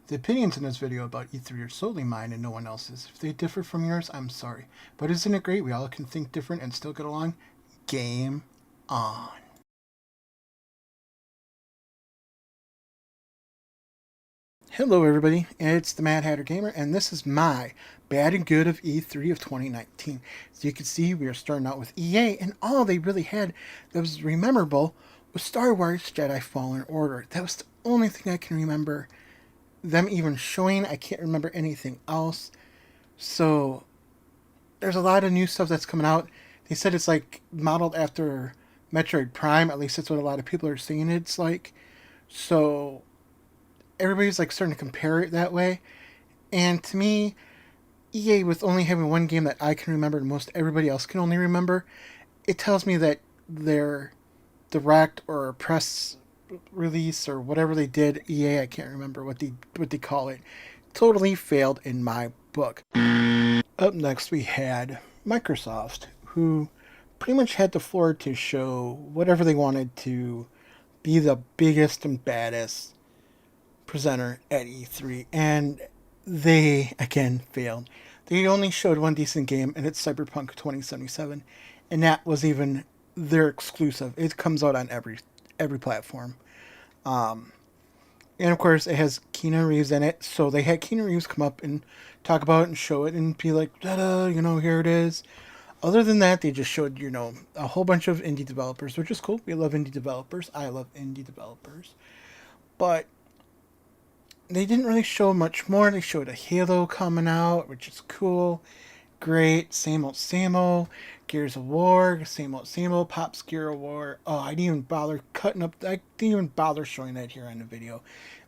The opinions in this video about E3 are solely mine and no one else's. If they differ from yours, I'm sorry. But isn't it great we all can think different and still get along? Game on. Hello everybody, it's the Mad Hatter Gamer, and this is my bad and good of E3 of 2019. As you can see, we are starting out with EA, and all they really had that was memorable was Star Wars Jedi Fallen Order. That was the only thing I can remember them even showing. I can't remember anything else. So there's a lot of new stuff that's coming out. They said it's like modeled after Metroid Prime. At least that's what a lot of people are saying it's like. So everybody's like starting to compare it that way. And to me, EA with only having one game that I can remember and most everybody else can only remember, it tells me that their direct or press release or whatever they did, EA, I can't remember what they call it, totally failed in my book. Up next we had Microsoft, who pretty much had the floor to show whatever they wanted to be the biggest and baddest presenter at E3, and they again failed. They only showed one decent game, and it's Cyberpunk 2077, and that was even their exclusive. It comes out on every platform. And of course, it has Keanu Reeves in it, so they had Keanu Reeves come up and talk about it and show it and be like, ta-da, here it is. Other than that, they just showed, a whole bunch of indie developers, which is cool. We love indie developers. I love indie developers. But they didn't really show much more. They showed a Halo coming out, which is cool. Great. Same old, same old. Gears of War, same old. Pop's Gear of War. Oh, I didn't even bother cutting up. I didn't even bother showing that here on the video.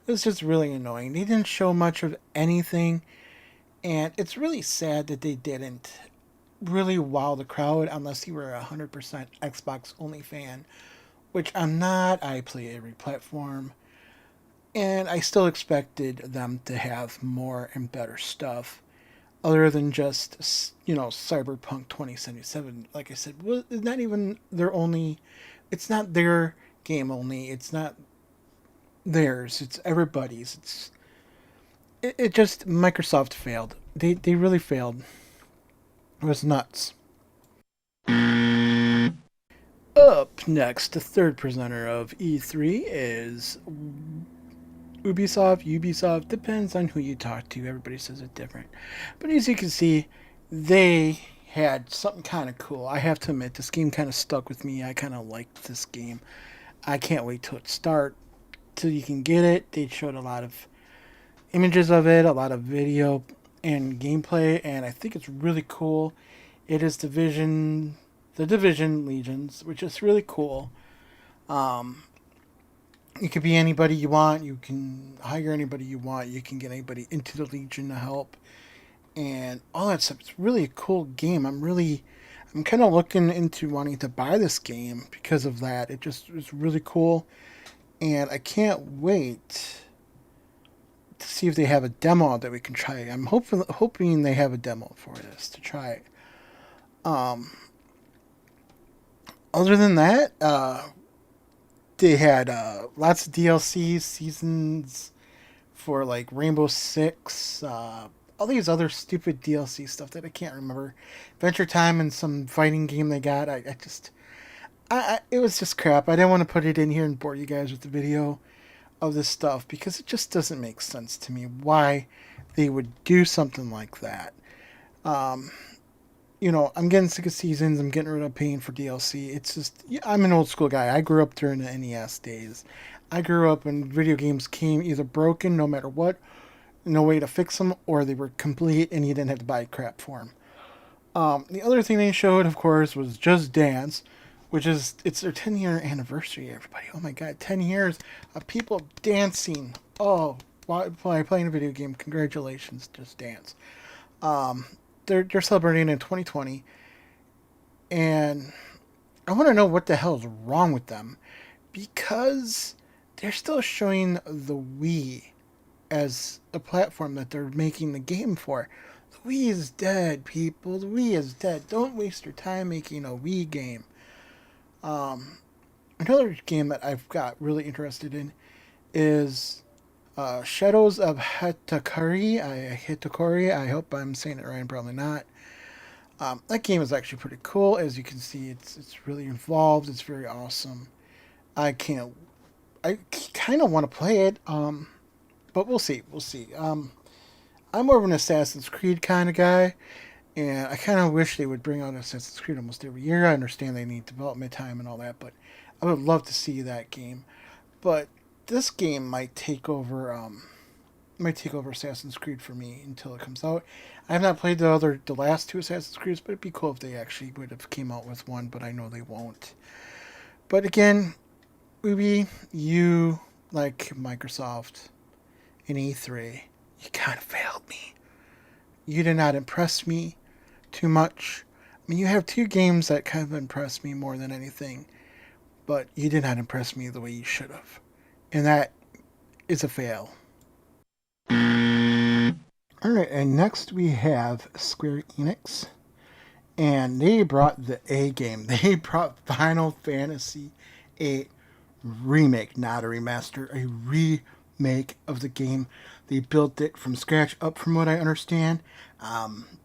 It was just really annoying. They didn't show much of anything. And it's really sad that they didn't really wow the crowd unless you were a 100% Xbox only fan, which I'm not. I play every platform. And I still expected them to have more and better stuff other than just, Cyberpunk 2077. Like I said, it's not even their only, it's not their game only, it's not theirs, it's everybody's. It just, Microsoft failed. They really failed. It was nuts. Up next, the third presenter of E3 is Ubisoft, depends on who you talk to. Everybody says it different. But as you can see, they had something kind of cool. I have to admit, this game kind of stuck with me. I kind of liked this game. I can't wait till it starts, till you can get it. They showed a lot of images of it, a lot of video and gameplay, and I think it's really cool. It is the Division Legions, which is really cool. You could be anybody you want. You can hire anybody you want. You can get anybody into the Legion to help, and all that stuff. It's really a cool game. I'm kind of looking into wanting to buy this game because of that. It just is really cool, and I can't wait to see if they have a demo that we can try. I'm hoping they have a demo for this to try it. Other than that, they had lots of DLC seasons for like Rainbow Six, all these other stupid DLC stuff that I can't remember. Adventure Time and some fighting game they got. It was just crap. I didn't want to put it in here and bore you guys with the video of this stuff because it just doesn't make sense to me why they would do something like that. I'm getting sick of seasons. I'm getting rid of paying for DLC. It's just, I'm an old school guy. I grew up during the NES days. I grew up when video games came either broken, no matter what, no way to fix them, or they were complete and you didn't have to buy crap for them. The other thing they showed, of course, was Just Dance, which is, it's their 10-year anniversary, everybody. Oh my god, 10 years of people dancing. Oh, while playing a video game, congratulations, Just Dance. They're celebrating in 2020, and I want to know what the hell is wrong with them, because they're still showing the Wii as a platform that they're making the game for. The Wii is dead, people. The Wii is dead. Don't waste your time making a Wii game. Another game that I've got really interested in is Shadows of Hitakori. I hope I'm saying it right. Probably not. That game is actually pretty cool. As you can see, it's really involved. It's very awesome. I can't. I kind of want to play it. But we'll see. We'll see. I'm more of an Assassin's Creed kind of guy, and I kind of wish they would bring out Assassin's Creed almost every year. I understand they need development time and all that, but I would love to see that game. But this game might take over. Might take over Assassin's Creed for me until it comes out. I have not played the last two Assassin's Creeds, but it'd be cool if they actually would have came out with one. But I know they won't. But again, Ubi, you like Microsoft in E3, you kind of failed me. You did not impress me too much. I mean, you have two games that kind of impressed me more than anything, but you did not impress me the way you should have. And that is a fail. Alright, and next we have Square Enix. And they brought the A game. They brought Final Fantasy VIII Remake, not a remaster, a remake of the game. They built it from scratch up, from what I understand.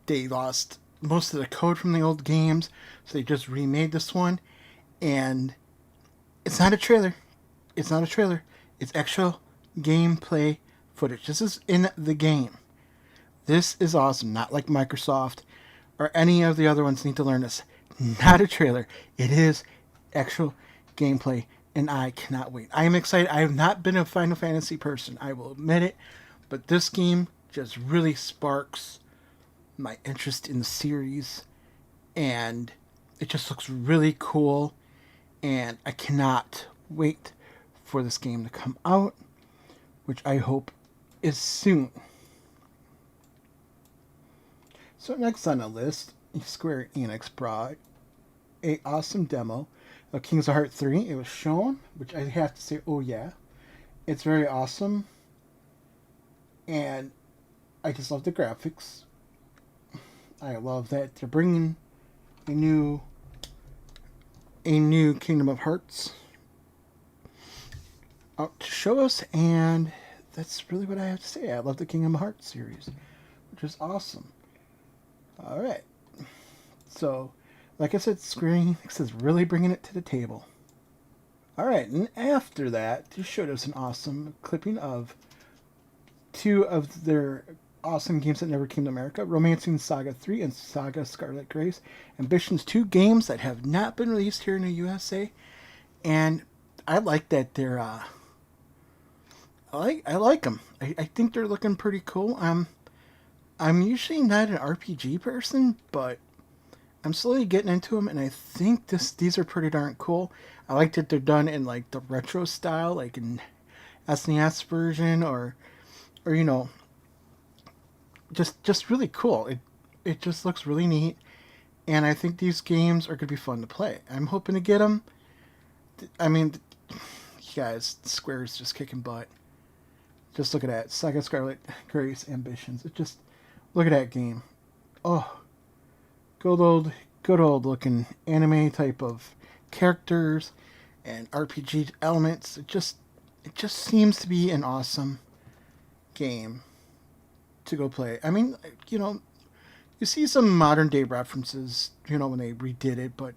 They lost most of the code from the old games, so they just remade this one. And it's not a trailer. It's not a trailer. It's actual gameplay footage. This is in the game. This is awesome. Not like Microsoft or any of the other ones need to learn this. Not a trailer. It is actual gameplay, and I cannot wait. I am excited. I have not been a Final Fantasy person, I will admit it, but this game just really sparks my interest in the series, and it just looks really cool, and I cannot wait for this game to come out, which I hope is soon. So next on the list, Square Enix brought a awesome demo of King's Heart 3. It was shown, which I have to say, oh yeah, it's very awesome, and I just love the graphics. I love that they're bringing a new Kingdom of Hearts out to show us, and that's really what I have to say. I love the Kingdom Hearts series, which is awesome. All right. So, like I said, Square Enix is really bringing it to the table. All right, and after that, they showed us an awesome clipping of two of their awesome games that never came to America, Romancing Saga 3 and Saga Scarlet Grace. Ambitions, two games that have not been released here in the USA. And I like that they're, I like them. I think they're looking pretty cool. I'm usually not an RPG person, but I'm slowly getting into them, and I think these are pretty darn cool. I like that they're done in like the retro style, like in SNES version, or you know, just really cool. It just looks really neat, and I think these games are gonna be fun to play. I'm hoping to get them. I mean, you guys, Square is just kicking butt. Just look at that, Saga Scarlet Grace Ambitions. It just look at that game. Oh, good old looking anime type of characters and RPG elements. It just seems to be an awesome game to go play. I mean, you see some modern day references, when they redid it, but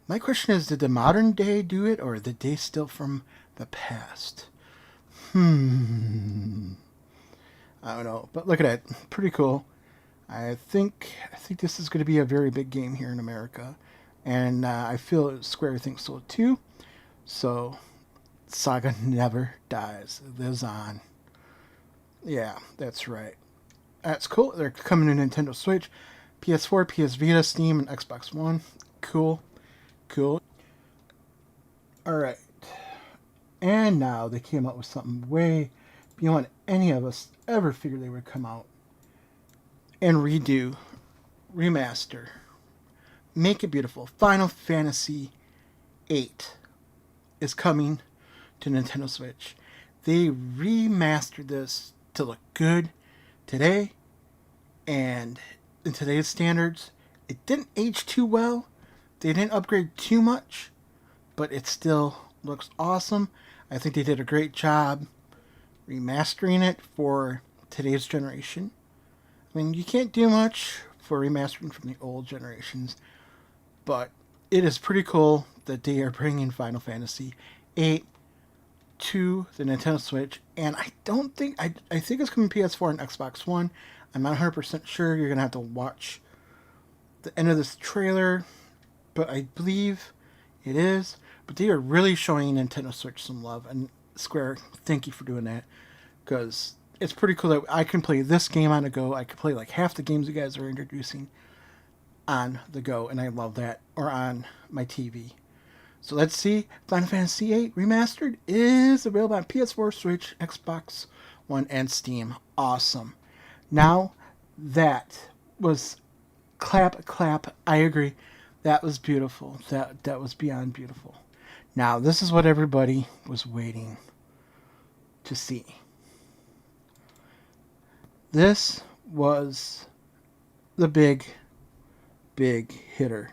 my question is, did the modern day do it, or did they steal from the past? I don't know, but look at that, pretty cool. I think this is going to be a very big game here in America, and I feel Square thinks so too. So, Saga never dies; it lives on. Yeah, that's right. That's cool. They're coming to Nintendo Switch, PS4, PS Vita, Steam, and Xbox One. Cool. All right. And now they came out with something way beyond any of us ever figured they would come out and remaster, make it beautiful. Final Fantasy VIII is coming to Nintendo Switch. They remastered this to look good today, and in today's standards, it didn't age too well. They didn't upgrade too much, but it still looks awesome. I think they did a great job remastering it for today's generation. I mean, you can't do much for remastering from the old generations, but it is pretty cool that they are bringing Final Fantasy VIII to the Nintendo Switch, and I think it's coming PS4 and Xbox One. I'm not 100% sure. You're gonna have to watch the end of this trailer, but I believe it is. But they are really showing Nintendo Switch some love, and Square, thank you for doing that, because it's pretty cool that I can play this game on the go. I can play like half the games you guys are introducing on the go, and I love that, or on my TV. So let's see. Final Fantasy VIII Remastered is available on PS4, Switch, Xbox One, and Steam. Awesome. Now, that was clap, clap. I agree. That was beautiful. That was beyond beautiful. Now, this is what everybody was waiting to see. This was the big hitter.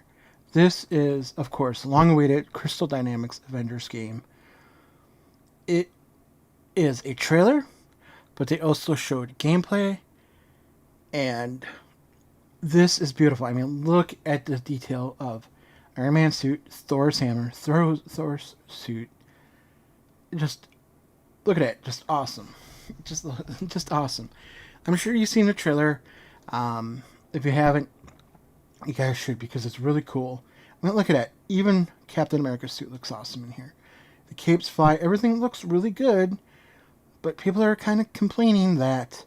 This is, of course, long-awaited Crystal Dynamics Avengers game. It is a trailer, but they also showed gameplay, and this is beautiful. I mean, look at the detail of Iron Man's suit, Thor's hammer, Thor's suit. Just look at it. Just awesome. Just awesome. I'm sure you've seen the trailer. If you haven't, you guys should, because it's really cool. I mean, look at that. Even Captain America's suit looks awesome in here. The capes fly. Everything looks really good. But people are kind of complaining that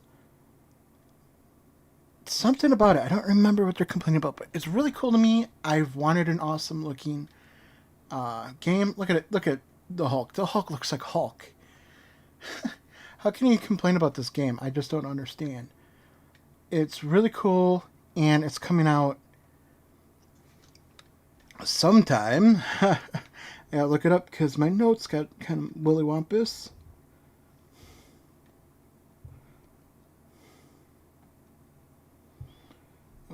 something about it. I don't remember what they're complaining about, but it's really cool to me. I've wanted an awesome looking game. Look at it. Look at the Hulk. The Hulk looks like Hulk. How can you complain about this game? I just don't understand. It's really cool, and it's coming out sometime. Yeah, look it up because my notes got kind of willy-wampus.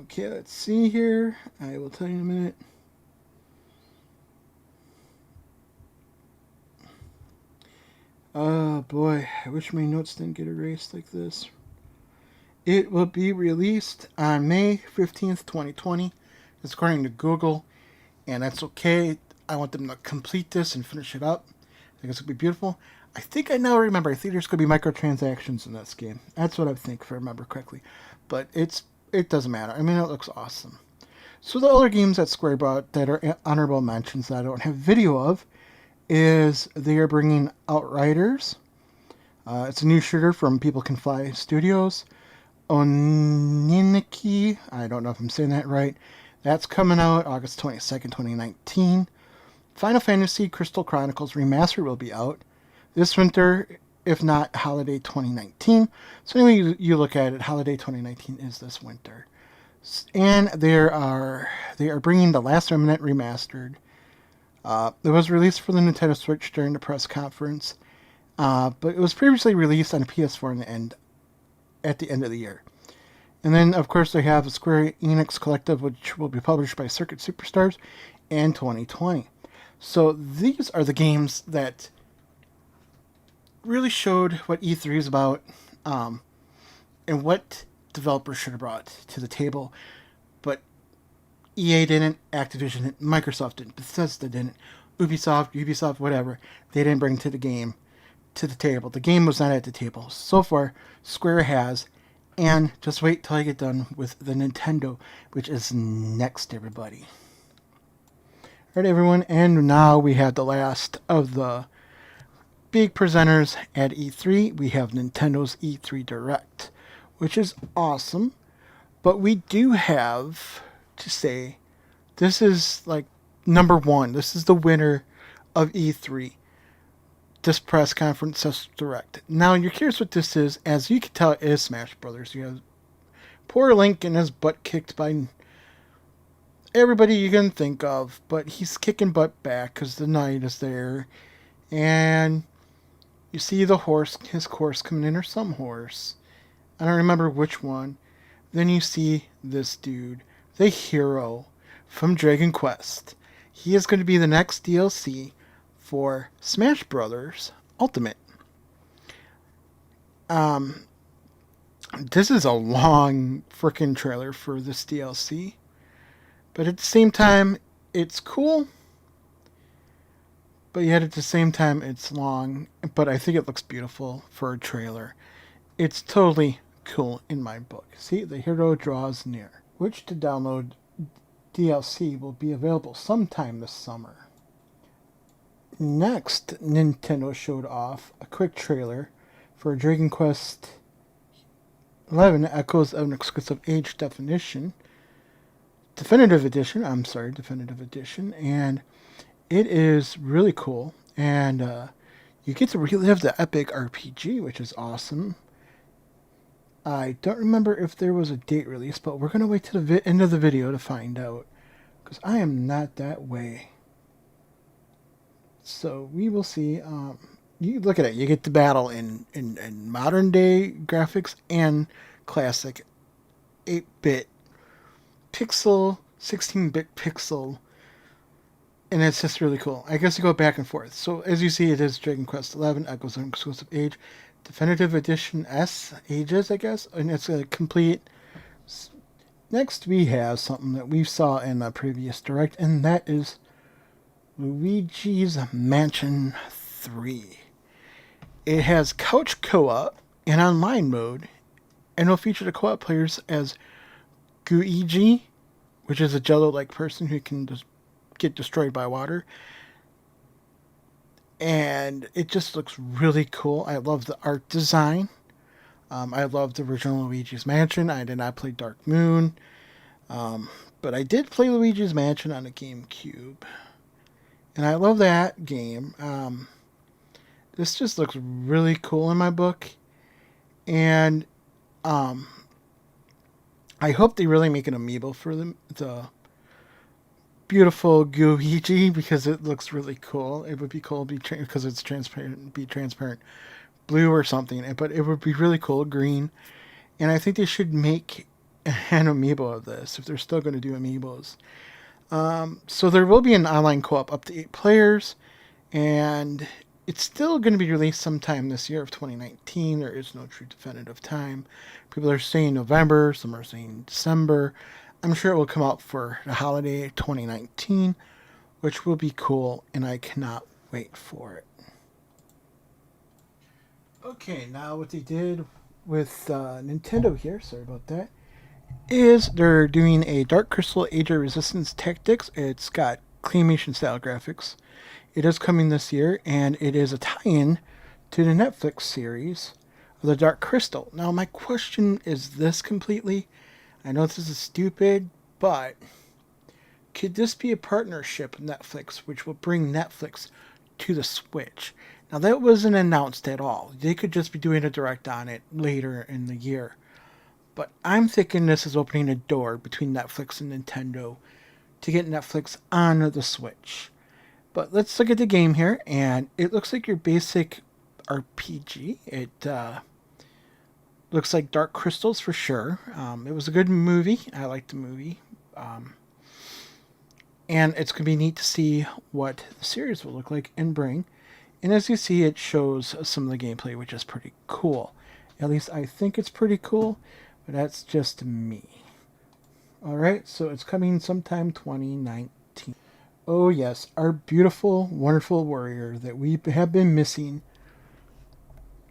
Okay, let's see here. I will tell you in a minute. Oh boy, I wish my notes didn't get erased like this. It will be released on May 15th, 2020. It's according to Google, and that's okay. I want them to complete this and finish it up. I think it's going to be beautiful. I think I now remember. I think there's going to be microtransactions in this game. That's what I think, if I remember correctly. But it doesn't matter. I mean, it looks awesome. So the other games that Square brought that are honorable mentions that I don't have video of is they are bringing Outriders. It's a new shooter from People Can Fly Studios. Oniniki, I don't know if I'm saying that right. That's coming out August 22nd, 2019. Final Fantasy Crystal Chronicles Remastered will be out this winter, if not holiday 2019. So anyway, you look at it, holiday 2019 is this winter. And they are bringing The Last Remnant Remastered. It was released for the Nintendo Switch during the press conference, but it was previously released on PS4 at the end of the year. And then, of course, they have the Square Enix Collective, which will be published by Circuit Superstars in 2020. So these are the games that really showed what E3 is about, and what developers should have brought to the table. But EA didn't, Activision didn't, Microsoft didn't, Bethesda didn't, Ubisoft, whatever. They didn't bring to the table. The game was not at the table. So far, Square has, and just wait till I get done with the Nintendo, which is next, everybody. Alright, everyone, and now we have the last of the big presenters at E3. We have Nintendo's E3 Direct, which is awesome. But we do have to say, this is like number one. This is the winner of E3. This press conference, this Direct. Now, you're curious what this is. As you can tell, it is Smash Brothers. You have poor Link getting his butt kicked by everybody you can think of, but he's kicking butt back because the knight is there. And you see the horse, his horse coming in, or some horse. I don't remember which one. Then you see this dude, the hero from Dragon Quest. He is going to be the next DLC for Smash Brothers Ultimate. This is a long freaking trailer for this DLC, but at the same time, it's cool. But yet at the same time, it's long. But I think it looks beautiful for a trailer. It's totally cool in my book. See, the hero draws near. Which to download DLC will be available sometime this summer. Next, Nintendo showed off a quick trailer for Dragon Quest XI Echoes of an Exclusive Age Definitive Edition, and it is really cool. And you get to relive the epic RPG, which is awesome. I don't remember if there was a date release, but we're going to wait till the end of the video to find out, because I am not that way. So we will see. You look at it. You get the battle in modern day graphics and classic 8-bit pixel, 16-bit pixel, and it's just really cool. I guess you go back and forth. So as you see, it is Dragon Quest XI Echoes of an Exclusive Age, Definitive Edition S Ages, I guess, and it's a complete. Next, we have something that we saw in the previous direct, and that is Luigi's Mansion 3. It has couch co-op and online mode, and will feature the co-op players as Guigi, which is a Jello-like person who can just get destroyed by water. And it just looks really cool. I love the art design. I love the original Luigi's Mansion. I did not play Dark Moon, but I did play Luigi's Mansion on a GameCube. And I love that game. This just looks really cool in my book. And I hope they really make an amiibo for the beautiful Luigi, because it looks really cool. It would be cool because it's transparent, be transparent blue or something. But it would be really cool green. And I think they should make an amiibo of this if they're still going to do amiibos. So there will be an online co-op up to 8 players, and it's still going to be released sometime this year of 2019. There is no true definitive time. People are saying November, some are saying December. I'm sure it will come out for the holiday 2019, which will be cool, and I cannot wait for it. Okay, now what they did with Nintendo here, sorry about that, is they're doing a Dark Crystal Age of Resistance Tactics. It's got claymation style graphics. It is coming this year, and it is a tie-in to the Netflix series of the Dark Crystal. Now, my question is this completely. I know this is stupid, but could this be a partnership with Netflix, which will bring Netflix to the Switch? Now, that wasn't announced at all. They could just be doing a direct on it later in the year. But I'm thinking this is opening a door between Netflix and Nintendo to get Netflix on the Switch. But let's look at the game here, and it looks like your basic RPG. It looks like Dark Crystals for sure. It was a good movie. I liked the movie. And it's going to be neat to see what the series will look like and bring. And as you see, it shows some of the gameplay, which is pretty cool. At least I think it's pretty cool. But that's just me. Alright, so it's coming sometime 2019. Oh yes, our beautiful, wonderful warrior that we have been missing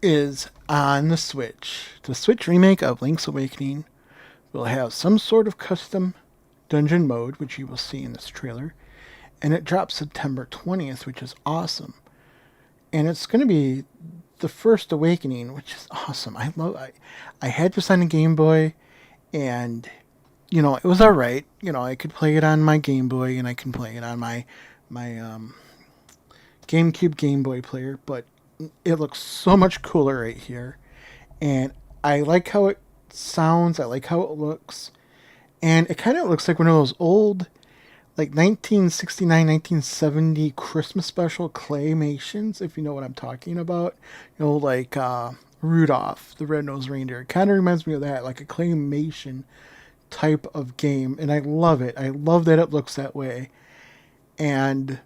is on the Switch. The Switch remake of Link's Awakening will have some sort of custom dungeon mode, which you will see in this trailer. And it drops September 20th, which is awesome. And it's going to be the first Awakening, which is awesome. I had this on a Game Boy, and it was all right. I could play it on my Game Boy, and I can play it on my GameCube Game Boy player, but it looks so much cooler right here, and I like how it sounds. I like how it looks, and it kind of looks like one of those old, like 1969, 1970 Christmas special claymations, if you know what I'm talking about. Like Rudolph the Red-Nosed Reindeer. It kind of reminds me of that, like a claymation type of game, and I love it. I love that it looks that way, and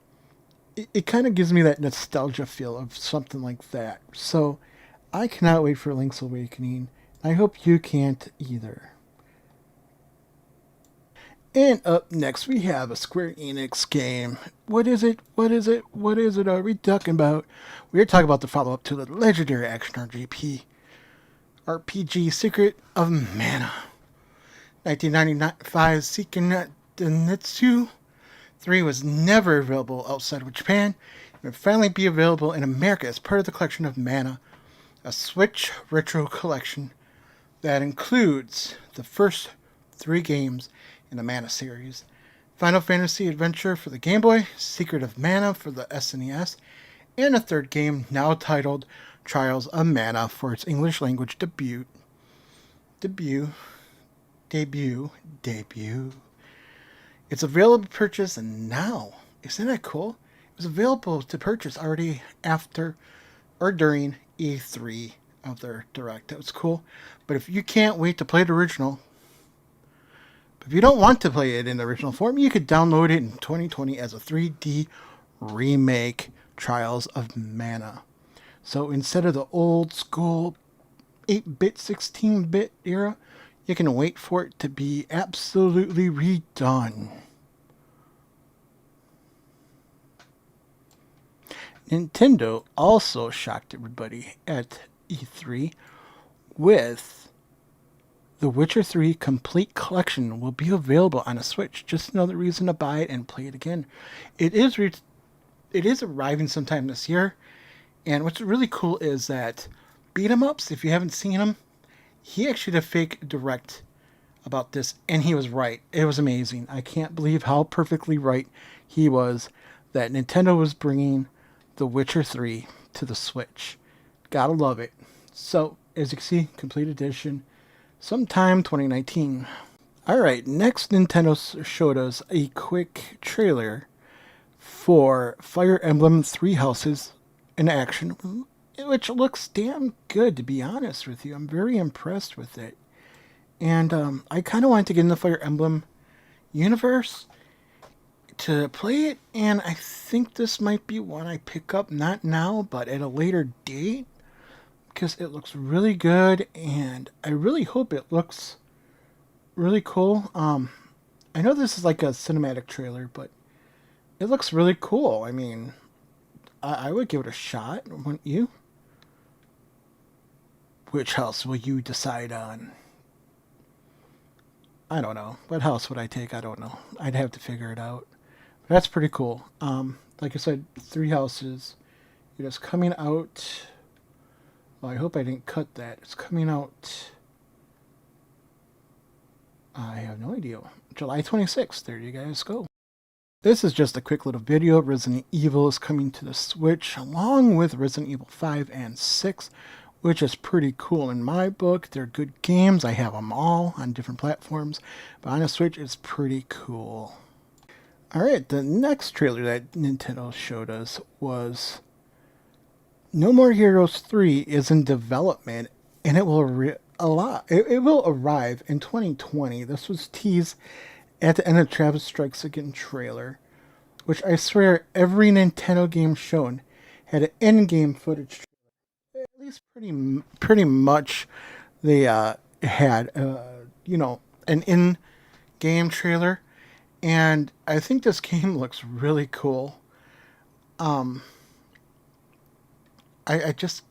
it kind of gives me that nostalgia feel of something like that. So I cannot wait for Link's Awakening. I hope you can't either. And up next we have a Square Enix game. What is it? What is it? What is it? Are we talking about? We're talking about the follow-up to the legendary action RPG Secret of Mana. 1995 Seiken Densetsu 3 was never available outside of Japan. It will finally be available in America as part of the collection of Mana, a Switch retro collection that includes the first 3 games in the Mana series. Final Fantasy Adventure for the Game Boy, Secret of Mana for the SNES, and a third game now titled Trials of Mana for its English language debut. It's available to purchase now. Isn't that cool? It was available to purchase already after or during E3 of their Direct. That was cool. But if you can't wait to play the original, if you don't want to play it in the original form, you could download it in 2020 as a 3D remake, Trials of Mana. So instead of the old school 8-bit, 16-bit era, you can wait for it to be absolutely redone. Nintendo also shocked everybody at E3 with The Witcher 3 Complete Collection will be available on a Switch. Just another reason to buy it and play it again. It is arriving sometime this year. And what's really cool is that beat 'em ups, if you haven't seen them, he actually did a fake direct about this, and he was right. It was amazing. I can't believe how perfectly right he was that Nintendo was bringing The Witcher 3 to the Switch. Gotta love it. So, as you can see, complete edition, sometime 2019. Alright, next Nintendo showed us a quick trailer for Fire Emblem Three Houses in action, which looks damn good, to be honest with you. I'm very impressed with it. And I kind of wanted to get in the Fire Emblem universe to play it, and I think this might be one I pick up, not now, but at a later date, because it looks really good, and I really hope it looks really cool. I know this is like a cinematic trailer, but it looks really cool. I mean, I would give it a shot, wouldn't you? Which house will you decide on? I don't know. What house would I take? I don't know. I'd have to figure it out. But that's pretty cool. Like I said, Three Houses. It is coming out. Well, I hope I didn't cut that. It's coming out. I have no idea. July 26th. There you guys go. This is just a quick little video. Resident Evil is coming to the Switch along with Resident Evil 5 and 6, which is pretty cool in my book. They're good games. I have them all on different platforms, but on the Switch, it's pretty cool. Alright, the next trailer that Nintendo showed us was No More Heroes 3 is in development, and it will arrive in 2020. This was teased at the end of Travis Strikes Again trailer, which I swear every Nintendo game shown had an in-game footage trailer. At least pretty much they had an in-game trailer, and I think this game looks really cool. I just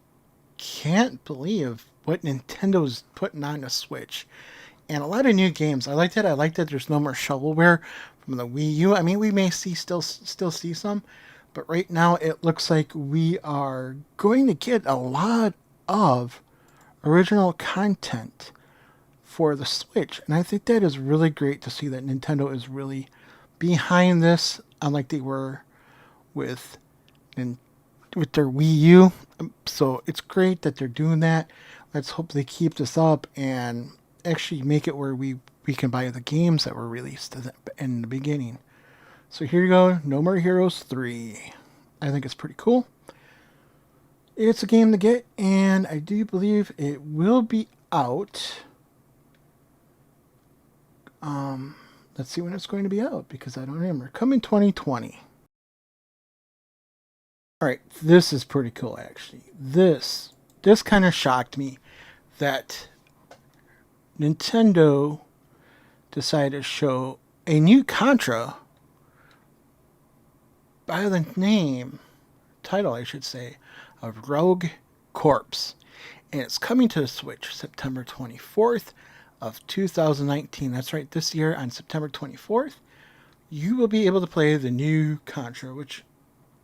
can't believe what Nintendo's putting on the Switch. And a lot of new games. I like that. I like that there's no more shovelware from the Wii U. I mean, we may still see some, but right now it looks like we are going to get a lot of original content for the Switch. And I think that is really great to see that Nintendo is really behind this, unlike they were with their Wii U. So it's great that they're doing that. Let's hope they keep this up and actually make it where we can buy the games that were released in the beginning. So here you go, No More Heroes 3. I think it's pretty cool. It's a game to get, and I do believe it will be out. Let's see when it's going to be out, because I don't remember. Coming 2020. Alright, this is pretty cool, actually. This this kind of shocked me that Nintendo decided to show a new Contra by the title I should say, of Rogue Corps. And it's coming to the Switch September 24th of 2019. That's right, this year on September 24th, you will be able to play the new Contra, which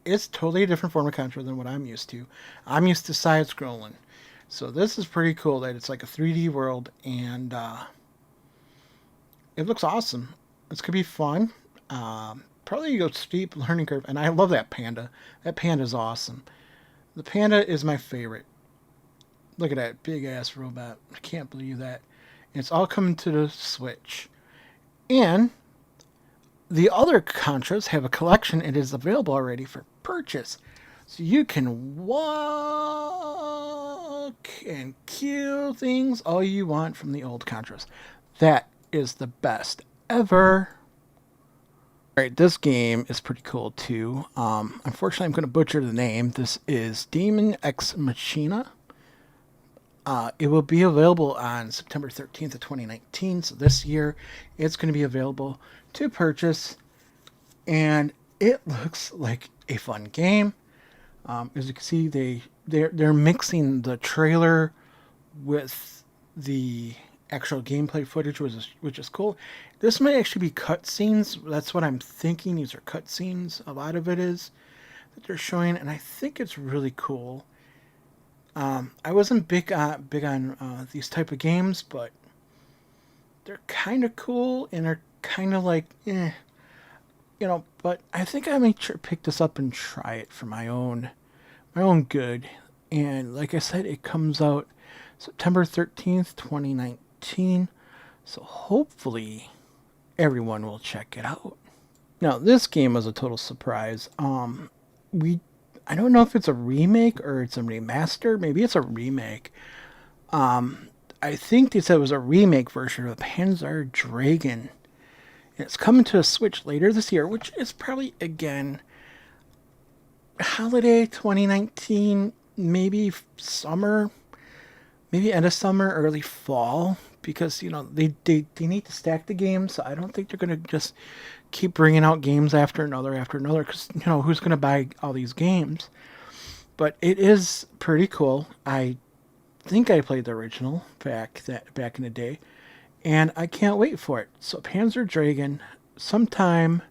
is totally a different form of Contra than what I'm used to. I'm used to side-scrolling. So this is pretty cool that it's like a 3D world, and it looks awesome. It's going to be fun. Probably you go steep learning curve, and I love that panda. That panda is awesome. The panda is my favorite. Look at that big ass robot. I can't believe that. And it's all coming to the Switch. And the other Contras have a collection. It is available already for purchase. So you can walk and kill things all you want from the old Contras. That is the best ever. Alright, this game is pretty cool too. Unfortunately, I'm going to butcher the name. This is Daemon X Machina. It will be available on September 13th of 2019. So this year, it's going to be available to purchase. And it looks like a fun game. As you can see, they're mixing the trailer with the actual gameplay footage, which is cool. This might actually be cutscenes. That's what I'm thinking. These are cutscenes. A lot of it is that they're showing, and I think it's really cool. I wasn't big on these type of games, but they're kind of cool and they're kind of like, But I think I may pick this up and try it for my own good. And like I said, it comes out September 13th, 2019. So hopefully everyone will check it out. Now this game was a total surprise. I don't know if it's a remake or it's a remaster. Maybe it's a remake. I think they said it was a remake version of Panzer Dragoon. And it's coming to a Switch later this year, which is probably, again, holiday 2019, maybe summer, maybe end of summer, early fall. Because, they need to stack the games. So I don't think they're going to just keep bringing out games after another. Because, who's going to buy all these games? But it is pretty cool. I think I played the original back in the day. And I can't wait for it. So Panzer Dragoon, sometime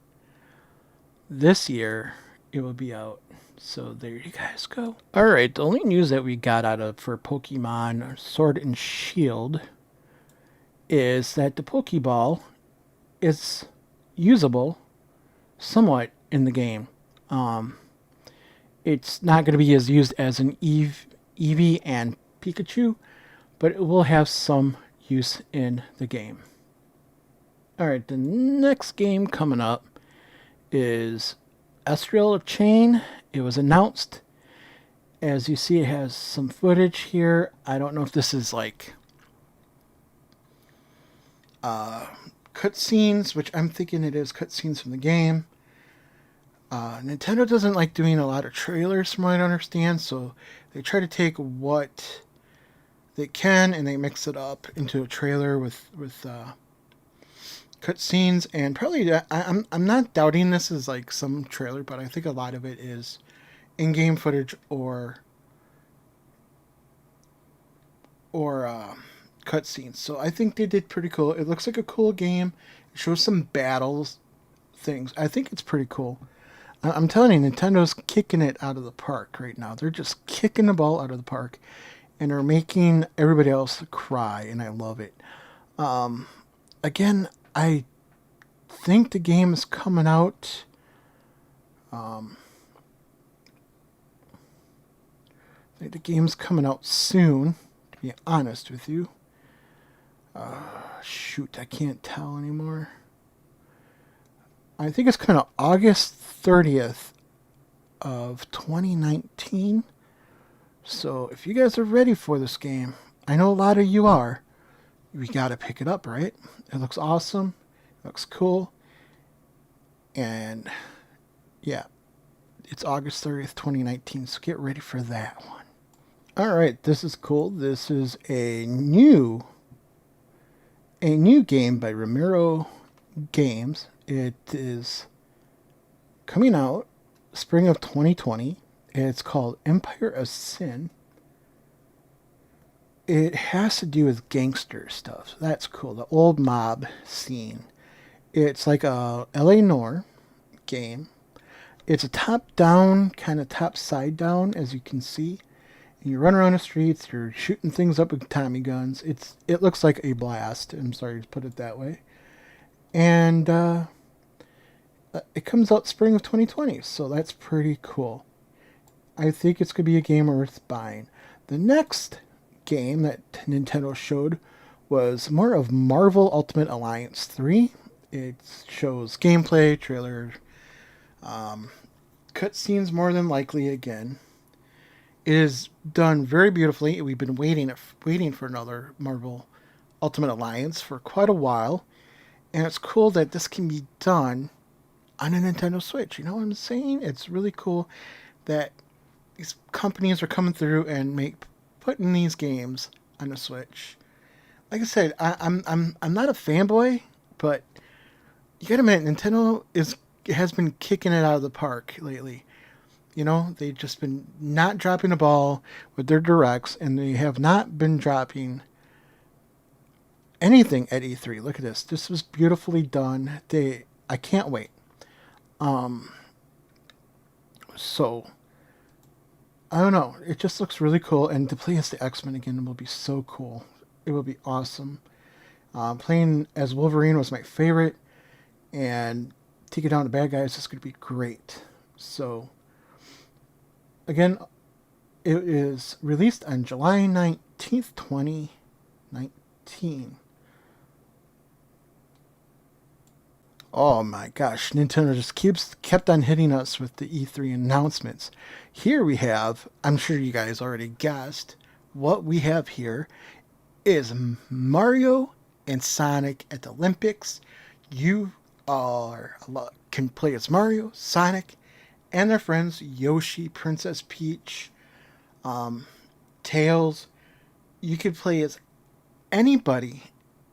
this year, it will be out. So there you guys go. Alright, the only news that we got for Pokemon Sword and Shield is that the Pokeball is usable somewhat in the game. It's not going to be as used as an Eevee and Pikachu, but it will have some use in the game. Alright, the next game coming up is Astral Chain. It was announced. As you see, it has some footage here. I don't know if this is like cutscenes, which I'm thinking it is cutscenes from the game. Nintendo doesn't like doing a lot of trailers from what I understand, so they try to take what they can and they mix it up into a trailer with cutscenes. And probably I'm not doubting this is like some trailer, but I think a lot of it is in-game footage or cutscenes. So I think they did pretty cool. It looks like a cool game. It shows some battles things. I think it's pretty cool. I'm telling you, Nintendo's kicking it out of the park right now. They're just kicking the ball out of the park, and they're making everybody else cry, and I love it. Again, I think the game is coming out. I think the game's coming out soon, to be honest with you. Shoot, I can't tell anymore. I think it's kind of August 30th of 2019. So if you guys are ready for this game, I know a lot of you are, we got to pick it up, right? It looks awesome. It looks cool. And yeah, it's August 30th, 2019. So get ready for that one. All right, this is cool. This is a new game by Ramiro Games. It is coming out spring of 2020. It's called Empire of Sin. It has to do with gangster stuff. That's cool. The old mob scene. It's like a LA Noire game. It's a top-down, kind of top-side down, as you can see. And you run around the streets. You're shooting things up with Tommy guns. It looks like a blast. I'm sorry to put it that way. And it comes out spring of 2020, so that's pretty cool. I think it's going to be a game worth buying. The next game that Nintendo showed was more of Marvel Ultimate Alliance 3. It shows gameplay, trailer, cutscenes more than likely again. It is done very beautifully. We've been waiting for another Marvel Ultimate Alliance for quite a while. And it's cool that this can be done on a Nintendo Switch. You know what I'm saying? It's really cool that these companies are coming through and putting these games on the Switch. Like I said, I'm not a fanboy, but you gotta admit has been kicking it out of the park lately. You know, they've just been not dropping the ball with their directs, and they have not been dropping anything at E3. Look at this. This was beautifully done. I can't wait. So I don't know. It just looks really cool, and to play as the X-Men again will be so cool. It will be awesome. Playing as Wolverine was my favorite, and taking down the bad guys is going to be great. So, again, it is released on July 19th, 2019. Oh my gosh, Nintendo just kept on hitting us with the E3 announcements. Here we have, I'm sure you guys already guessed, what we have here is Mario and Sonic at the Olympics. You can play as Mario, Sonic, and their friends Yoshi, Princess Peach, Tails. You could play as anybody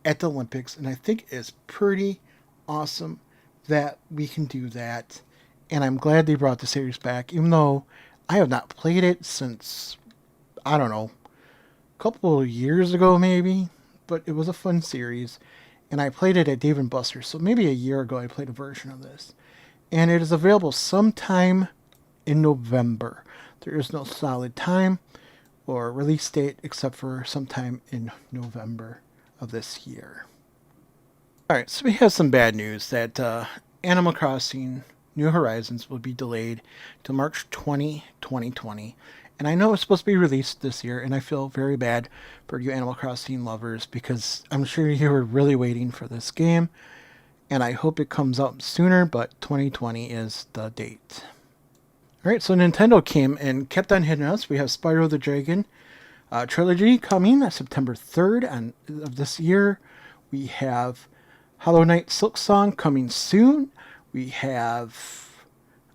at the Olympics, and I think it's pretty awesome that we can do that. And I'm glad they brought the series back, even though I have not played it since, I don't know, a couple of years ago maybe. But it was a fun series, and I played it at Dave & Buster's, so maybe a year ago I played a version of this. And it is available sometime in November. There is no solid time or release date except for sometime in November of this year. Alright, so we have some bad news that Animal Crossing New Horizons will be delayed to March 20, 2020. And I know it's supposed to be released this year, and I feel very bad for you Animal Crossing lovers because I'm sure you were really waiting for this game. And I hope it comes out sooner, but 2020 is the date. Alright, so Nintendo came and kept on hitting us. We have Spyro the Dragon trilogy coming September 3rd of this year. We have Hollow Knight Silksong coming soon. We have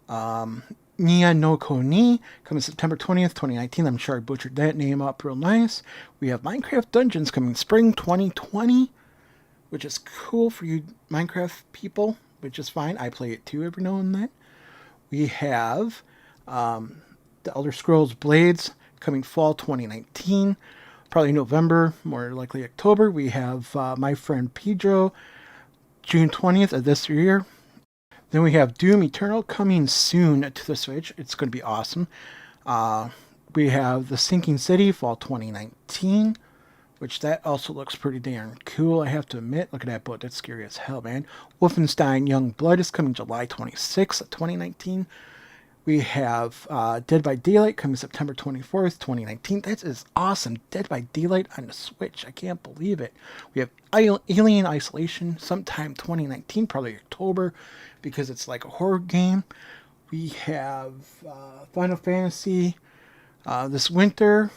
Nia no Koni coming September 20th, 2019. I'm sure I butchered that name up real nice. We have Minecraft Dungeons coming spring 2020, which is cool for you Minecraft people, which is fine. I play it too every now and then. We have The Elder Scrolls Blades coming fall 2019, probably November, more likely October. We have My Friend Pedro, June 20th of this year. Then we have Doom Eternal coming soon to the Switch. It's going to be awesome. We have The Sinking City, fall 2019, which that also looks pretty darn cool, I have to admit. Look at that book. That's scary as hell, man. Wolfenstein Young Blood is coming July 26th, 2019. We have Dead by Daylight coming September 24th, 2019. That is awesome. Dead by Daylight on the Switch. I can't believe it. We have Alien Isolation sometime 2019, probably October, because it's like a horror game. We have Final Fantasy this winter.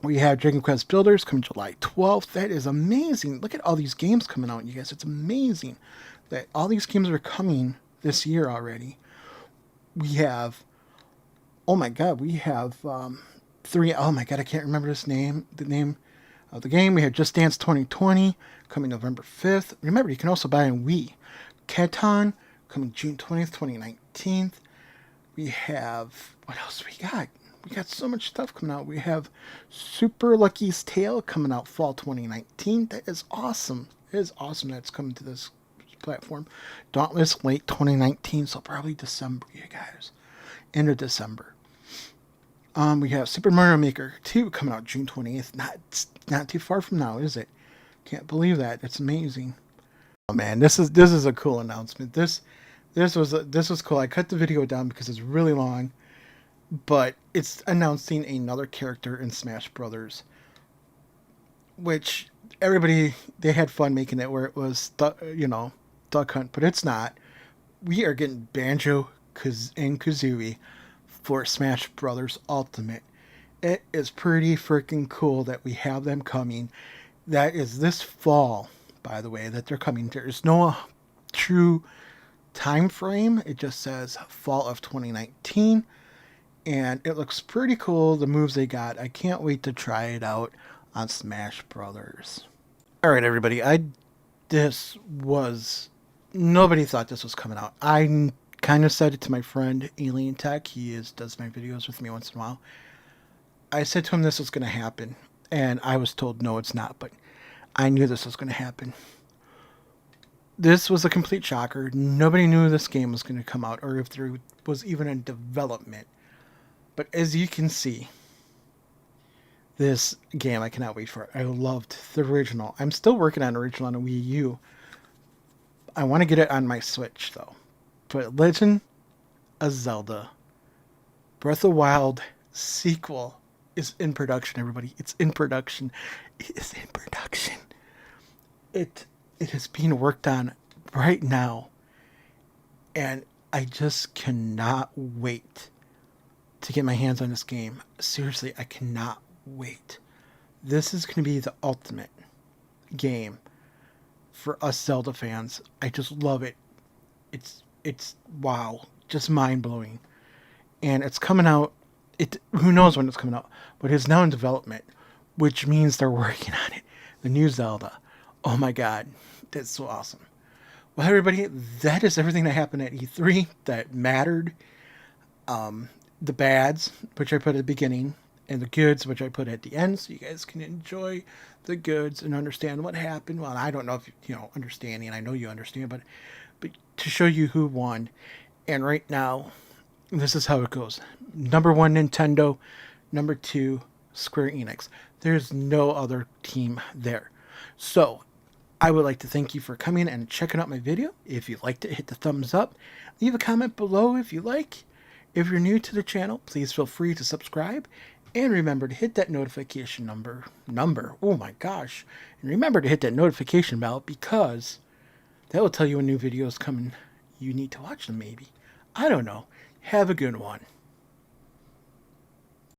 We have Dragon Quest Builders coming July 12th. That is amazing. Look at all these games coming out, you guys. It's amazing that all these games are coming this year already. We have, oh my god, we have 3. Oh my god, I can't remember the name of the game. We have Just Dance 2020 coming November 5th. Remember, you can also buy on Wii. Catan coming June 20th, 2019. We have, what else we got? We got so much stuff coming out. We have Super Lucky's Tale coming out fall 2019. That is awesome. It is awesome that it's coming to this platform. Dauntless late 2019, so probably December, you guys. End of December. We have Super Mario Maker 2 coming out June 20th. Not too far from now, is it? Can't believe that. It's amazing. Oh man, this is a cool announcement. This was cool. I cut the video down because it's really long, but it's announcing another character in Smash Brothers, which they had fun making it where it was Duck Hunt, but it's not. We are getting Banjo and Kazooie for Smash Brothers Ultimate. It is pretty freaking cool that we have them coming. That is this fall, by the way, that they're coming. There's no true time frame. It just says fall of 2019, and it looks pretty cool, the moves they got. I can't wait to try it out on Smash Brothers. All right, everybody. Nobody thought this was coming out. I kind of said it to my friend Alien Tech. He does my videos with me once in a while. I said to him this was going to happen, and I was told no, it's not, but I knew this was going to happen. This was a complete shocker. Nobody knew this game was going to come out, or if there was even in development. But as you can see, this game, I cannot wait for it. I loved the original. I'm still working on original on a Wii U. I want to get it on my Switch, though. But Legend of Zelda Breath of the Wild sequel is in production, everybody. It's in production. It is in production. It is being worked on right now. And I just cannot wait to get my hands on this game. Seriously, I cannot wait. This is going to be the ultimate game for us Zelda fans. I just love it. It's wow, just mind-blowing. And it's coming out, who knows when it's coming out, but it's now in development, which means they're working on it. The new Zelda. Oh my god, that's so awesome. Well, everybody, that is everything that happened at E3 that mattered. The bads, which I put at the beginning, and the goods, which I put at the end, so you guys can enjoy the goods and understand what happened. Well, I don't know if understanding. I know you understand, but to show you who won. And right now, this is how it goes. Number 1, Nintendo. Number 2, Square Enix. There's no other team there. So, I would like to thank you for coming and checking out my video. If you liked it, hit the thumbs up. Leave a comment below if you like. If you're new to the channel, please feel free to subscribe. And remember to hit that notification number. Oh my gosh. And remember to hit that notification bell, because that will tell you when new videos come and you need to watch them maybe. I don't know. Have a good one.